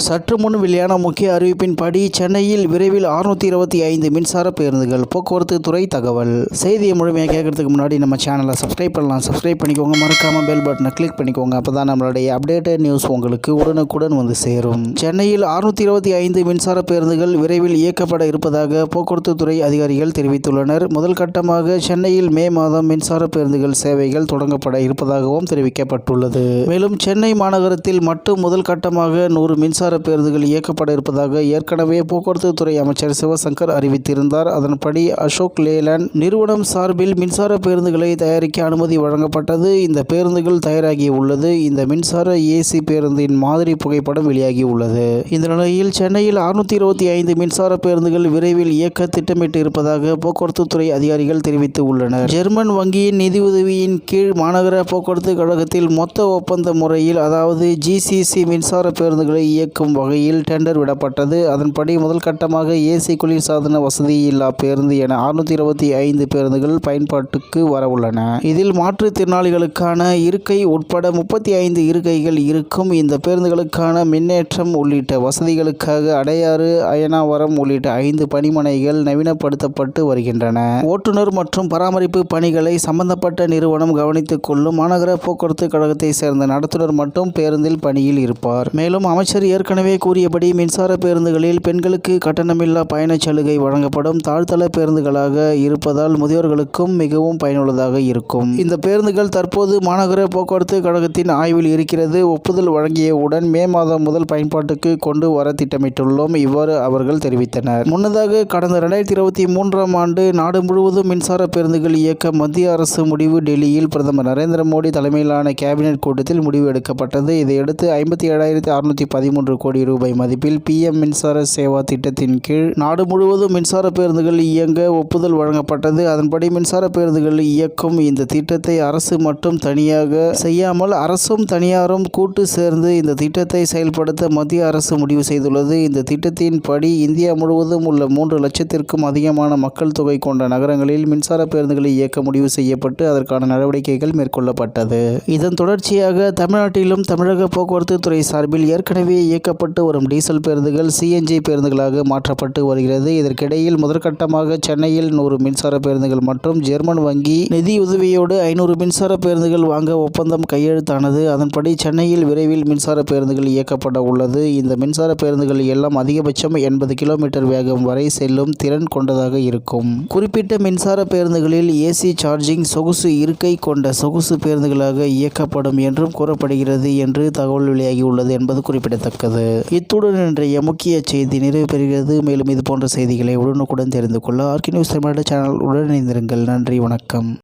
சற்று முன் வெளியான முக்கிய அறிவிப்பின்படி சென்னையில் விரைவில் 625 மின்சார பேருந்துகள். போக்குவரத்து துறை தகவல். செய்தியை முழுமையாக கேட்கறதுக்கு முன்னாடி நம்ம சேனலை சப்ஸ்கிரைப் பண்ணலாம். சப்ஸ்கிரைப் பண்ணிக்கோங்க. மறக்காம பெல் பட்டனை கிளிக் பண்ணிக்கோங்க. அப்பதான் நம்மளுடைய அப்டேட்டட் நியூஸ் உங்களுக்கு உடனுக்குடன் வந்து சேரும். சென்னையில் 625 மின்சார பேருந்துகள் விரைவில் இயக்கப்பட இருப்பதாக போக்குவரத்து துறை அதிகாரிகள் தெரிவித்துள்ளனர். முதல் கட்டமாக சென்னையில் மே மாதம் மின்சார பேருந்துகள் சேவைகள் தொடங்கப்பட இருப்பதாகவும் தெரிவிக்கப்பட்டுள்ளது. மேலும் சென்னை மாநகரத்தில் மட்டும் முதல் கட்டமாக 100 மின்சார பேருந்துகள் இயக்கப்பட இருப்பதாக ஏற்கனவே போக்குவரத்து துறை அமைச்சர் சிவசங்கர் அறிவித்திருந்தார். அதன்படி அசோக் லேலண்ட் நிறுவனம் சார்பில் மின்சார பேருந்துகளை தயாரிக்க அனுமதி வழங்கப்பட்டது. இந்த பேருந்துகள் தயாராகி உள்ளது. இந்த மின்சார ஏசி பேருந்தின் மாதிரி புகைப்படம் வெளியாகி உள்ளது. இந்த நிலையில் சென்னையில் 625 மின்சார பேருந்துகள் விரைவில் இயக்க திட்டமிட்டு இருப்பதாக போக்குவரத்து துறை அதிகாரிகள் தெரிவித்து உள்ளனர். ஜெர்மன் வங்கியின் நிதியுதவியின் கீழ் மாநகர போக்குவரத்து கழகத்தில் மொத்த ஒப்பந்த முறையில் அதாவது ஜிசிசி மின்சார பேருந்துகளை இயக்கும் வகையில் டெண்டர் விடப்பட்டது. அதன்படி முதல் கட்டமாக ஏசி குளிர்சாதன வசதி இல்லா பேருந்து என 625 பேருந்துகள் பயன்பாட்டுக்கு வரவுள்ளன. இதில் மாற்றுத்திறனாளிகளுக்கான இருக்கை உட்பட 35 இருக்கைகள் இருக்கும். இந்த பேருந்துகளுக்கான மின்னேற்றம் உள்ளிட்ட வசதிகளுக்காக அடையாறு, அயனாவரம் உள்ளிட்ட 5 பணிமனைகள் நவீனப்படுத்தப்பட்டு வருகின்றன. ஓட்டுநர் மற்றும் பராமரிப்பு பணிகளை சம்பந்தப்பட்ட நிறுவனம் கவனித்துக் கொள்ளும். மாநகர போக்குவரத்து கழகத்தை சேர்ந்த நடத்துனர் மட்டும் பேருந்தில் பணியில் இருப்பார். மேலும் அமைச்சர் ஏற்கனவே கூறியபடி மின்சார பேருந்துகளில் பெண்களுக்கு கட்டணமில்லா பயணச் சலுகை வழங்கப்படும். தாழ்தள பேருந்துகளாக இருப்பதால் முதியோர்களுக்கும் மிகவும் பயனுள்ளதாக இருக்கும். இந்த பேருந்துகள் தற்போது மாநகர போக்குவரத்து கழகத்தின் ஆய்வில் இருக்கிறது. ஒப்புதல் வழங்கியவுடன் மே மாதம் முதல் பயன்பாட்டுக்கு கொண்டு வர திட்டமிட்டுள்ளோம். இவ்வாறு அவர்கள் தெரிவித்தனர். முன்னதாக கடந்த 2023ஆம் ஆண்டு நாடு முழுவதும் மின்சார பேருந்துகள் இயக்க மத்திய அரசு முடிவு டெல்லியில் பிரதமர் நரேந்திர மோடி தலைமையிலான கேபினெட் கூட்டத்தில் முடிவு எடுக்கப்பட்டது. இதையடுத்து 57,613 கோடி ரூபாய் மதிப்பில் PM மின்சார சேவா திட்டத்தின் கீழ் நாடு முழுவதும் மின்சார பேருந்துகள் இயங்க ஒப்புதல் வழங்கப்பட்டது. அதன்படி மின்சார பேருந்துகள் இயக்கும் இந்த திட்டத்தை அரசு மட்டும் தனியாக செய்யாமல் அரசும் தனியாரும் கூட்டு சேர்ந்து இந்த திட்டத்தை செயல்படுத்த மத்திய அரசு முடிவு செய்துள்ளது. இந்த திட்டத்தின் படி இந்தியா முழுவதும் உள்ள 3 லட்சத்திற்கும் அதிகமான மக்கள் தொகை கொண்ட நகரங்களில் மின்சார பேருந்துகளை இயக்க முடிவு செய்யப்பட்டு அதற்கான நடவடிக்கைகள் மேற்கொள்ளப்பட்டது. இதன் தொடர்ச்சியாக தமிழ்நாட்டிலும் தமிழக போக்குவரத்து துறை சார்பில் ஏற்கனவே இயக்கப்பட்டு வரும் டீசல் பேருந்துகள் CNG பேருந்துகளாக மாற்றப்பட்டு வருகிறது. இதற்கிடையில் முதற்கட்டமாக சென்னையில் 100 மின்சார பேருந்துகள் மற்றும் ஜெர்மன் வங்கி நிதியுதவியோடு 500 மின்சார பேருந்துகள் வாங்க ஒப்பந்தம் கையெழுத்தானது. அதன்படி சென்னையில் விரைவில் மின்சார பேருந்துகள் இயக்கப்பட உள்ளது. இந்த மின்சார பேருந்துகள் எல்லாம் அதிகபட்சம் 80 கிலோமீட்டர் வேகம் வரை செல்லும் திறன் கொண்டதாக இருக்கும். குறிப்பிட்ட மின்சார பேருந்துகளில் ஏசி சார்ஜிங் சொகுசு இருக்கை கொண்ட சொகுசு பேருந்துகளாக இயக்கப்படும் என்றும் கூறப்படுகிறது என்று தகவல் வெளியாகியுள்ளது என்பது குறிப்பிடத்தக்கது. இத்துடன் இன்றைய முக்கிய செய்தி நிறைவு பெறுகிறது. மேலும் இது போன்ற செய்திகளை உடனுக்குடன் தெரிந்து கொள்ள ஆர்கே நியூஸ் தமிழ்நாடு சேனல் உடன் இணைந்திருங்கள். நன்றி, வணக்கம்.